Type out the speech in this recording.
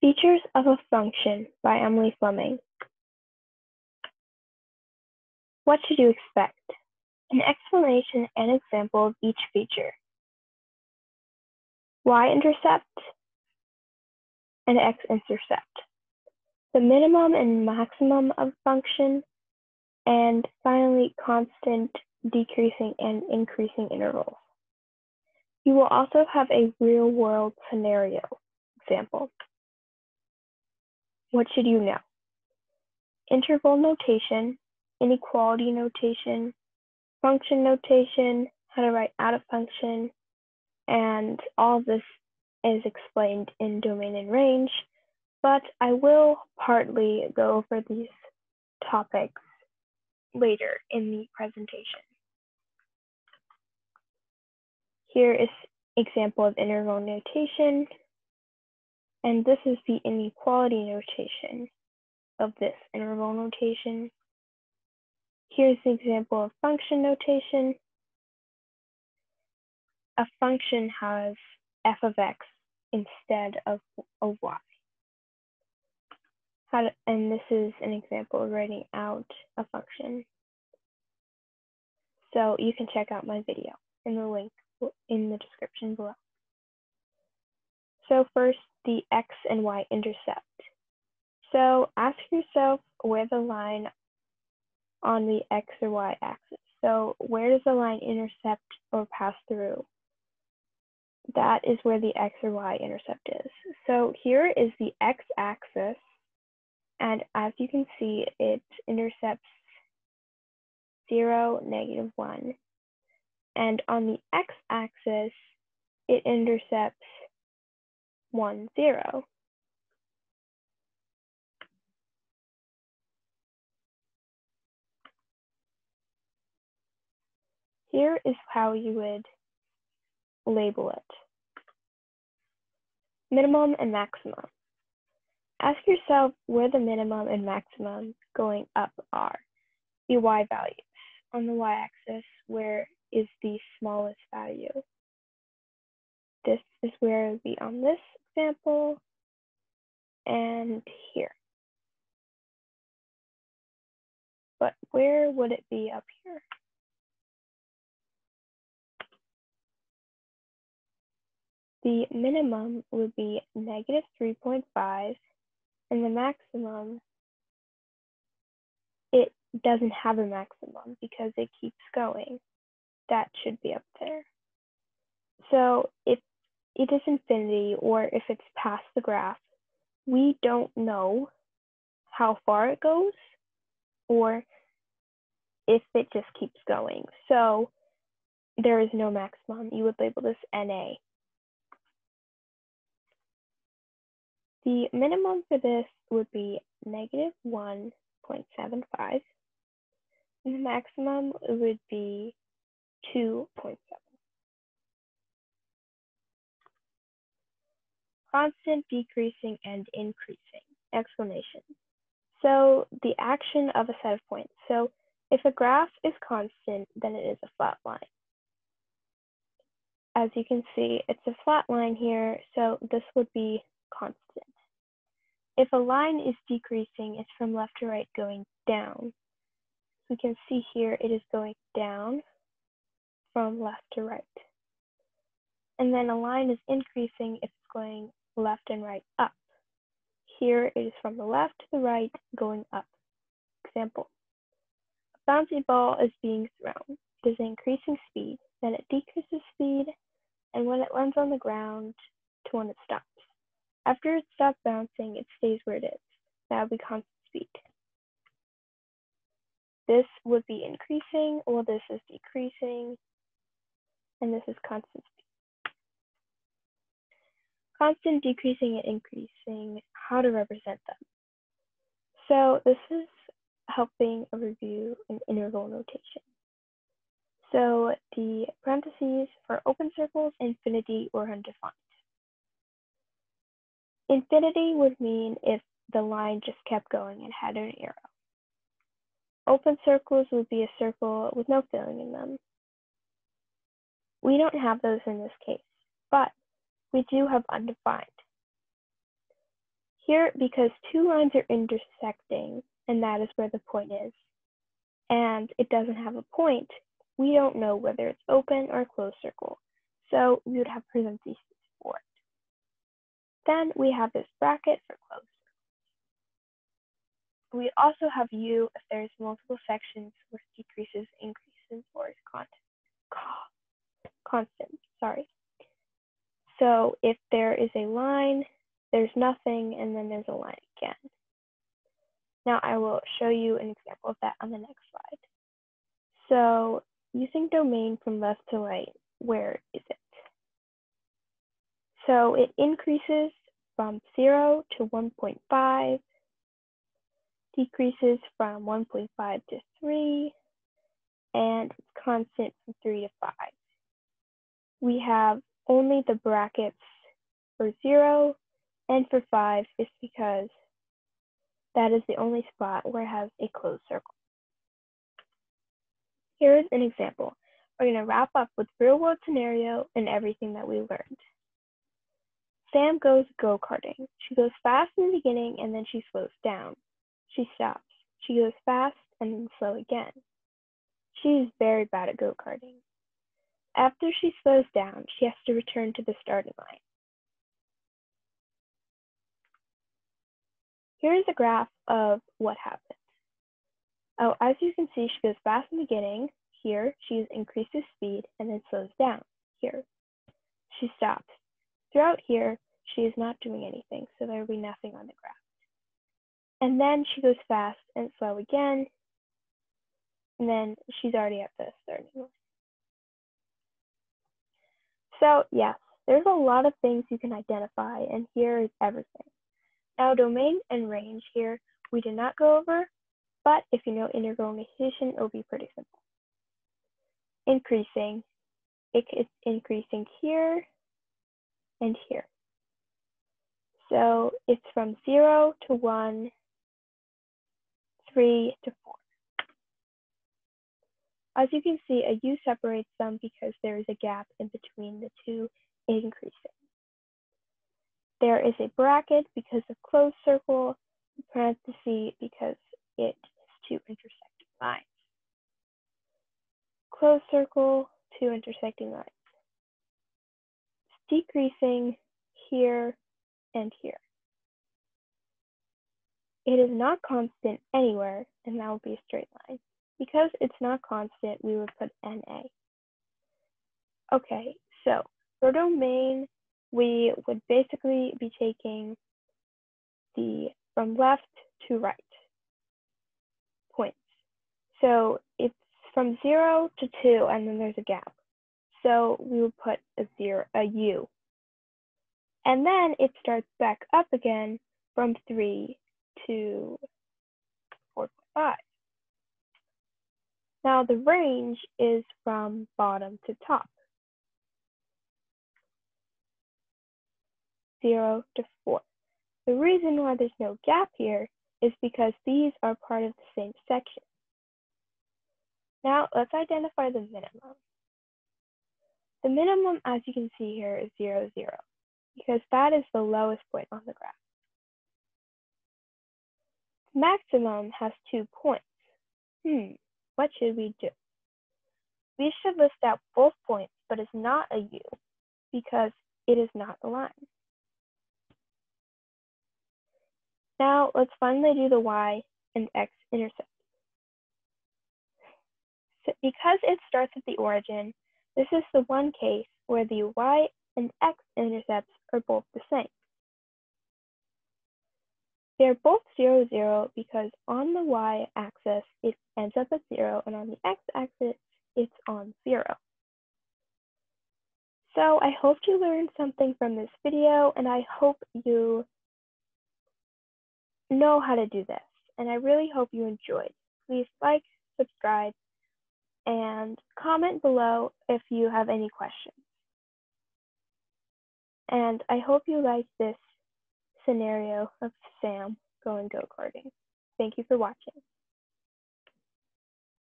Features of a Function by Emily Fleming. What should you expect? An explanation and example of each feature. Y-intercept and X-intercept. The minimum and maximum of function, and finally constant, decreasing, and increasing intervals. You will also have a real-world scenario example. What should you know? Interval notation, inequality notation, function notation, how to write out a function, and all of this is explained in domain and range, but I will partly go over these topics later in the presentation. Here is an example of interval notation, and this is the inequality notation of this interval notation. Here's the example of function notation. A function has f of x instead of y. And this is an example of writing out a function. So you can check out my video in the link in the description below. So first, the x and y intercept. So ask yourself where the line on the x or y axis. So where does the line intercept or pass through? That is where the x or y intercept is. So here is the x-axis, and as you can see, it intercepts 0, -1. And on the x-axis, it intercepts 1, 0. Here is how you would label it. Minimum and maximum. Ask yourself where the minimum and maximum going up are, the y values. On the y-axis, where is the smallest value? This is where it would be on this example and here. But where would it be up here? The minimum would be -3.5, and the maximum, it doesn't have a maximum because it keeps going. That should be up there. So if it is infinity, or if it's past the graph, we don't know how far it goes or if it just keeps going. So there is no maximum. You would label this NA. The minimum for this would be -1.75, and the maximum would be 2.7. Constant, decreasing, and increasing. Explanation. So the action of a set of points. So if a graph is constant, then it is a flat line. As you can see, it's a flat line here, so this would be constant. If a line is decreasing, it's from left to right going down. We can see here it is going down from left to right. And then a line is increasing if it's going left and right up. Here it is from the left to the right going up. Example. A bouncy ball is being thrown. It is increasing speed, then it decreases speed, and when it lands on the ground to when it stops. After it stops bouncing, it stays where it is. That would be constant speed. This would be increasing, while this is decreasing, and this is constant speed. Constant, decreasing, and increasing, how to represent them. So this is helping a review in interval notation. So the parentheses for open circles, infinity, or undefined. Infinity would mean if the line just kept going and had an arrow. Open circles would be a circle with no filling in them. We don't have those in this case, but we do have undefined. Here, because two lines are intersecting, and that is where the point is, and it doesn't have a point, we don't know whether it's open or a closed circle. So we would have parentheses for it. Then we have this bracket for closed. We also have U if there's multiple sections with decreases, increases, or is constant. So if there is a line, there's nothing, and then there's a line again. Now I will show you an example of that on the next slide. So using domain from left to right, where is it? So it increases from 0 to 1.5, decreases from 1.5 to 3, and it's constant from 3 to 5. We have only the brackets for 0 and for 5 is because that is the only spot where it has a closed circle. Here's an example. We're going to wrap up with real-world scenario and everything that we learned. Sam goes go-karting. She goes fast in the beginning and then she slows down. She stops. She goes fast and then slow again. She is very bad at go-karting. After she slows down, she has to return to the starting line. Here's a graph of what happened. Oh, as you can see, she goes fast in the beginning. Here, she increases speed and then slows down. Here, she stops. Throughout here, she is not doing anything, so there will be nothing on the graph. And then she goes fast and slow again, and then she's already at the starting line. So yes, there's a lot of things you can identify, and here is everything. Now domain and range here, we did not go over, but if you know integral notation, it will be pretty simple. Increasing, it is increasing here and here. So it's from 0 to 1, 3 to 4. As you can see, a U separates them because there is a gap in between the two increasing. There is a bracket because of closed circle, parenthesis because it is two intersecting lines. Closed circle, two intersecting lines. It's decreasing here and here. It is not constant anywhere, and that will be a straight line. Because it's not constant, we would put NA. Okay, so for domain, we would basically be taking the from left to right points. So it's from 0 to 2, and then there's a gap. So we would put a U. And then it starts back up again from 3 to 4.5. Now the range is from bottom to top. 0 to 4. The reason why there's no gap here is because these are part of the same section. Now let's identify the minimum. The minimum, as you can see here, is 0, 0, because that is the lowest point on the graph. Maximum has 2 points. What should we do? We should list out both points, but it's not a U because it is not a line. Now let's finally do the Y and X intercept. So because it starts at the origin, this is the one case where the Y and X intercepts are both the same. They're both 0, 0 because on the Y-axis, it ends up at 0, and on the X-axis, it's on 0. So I hope you learned something from this video, and I hope you know how to do this. And I really hope you enjoyed. Please like, subscribe, and comment below if you have any questions. And I hope you like this scenario of Sam going go-karting. Thank you for watching.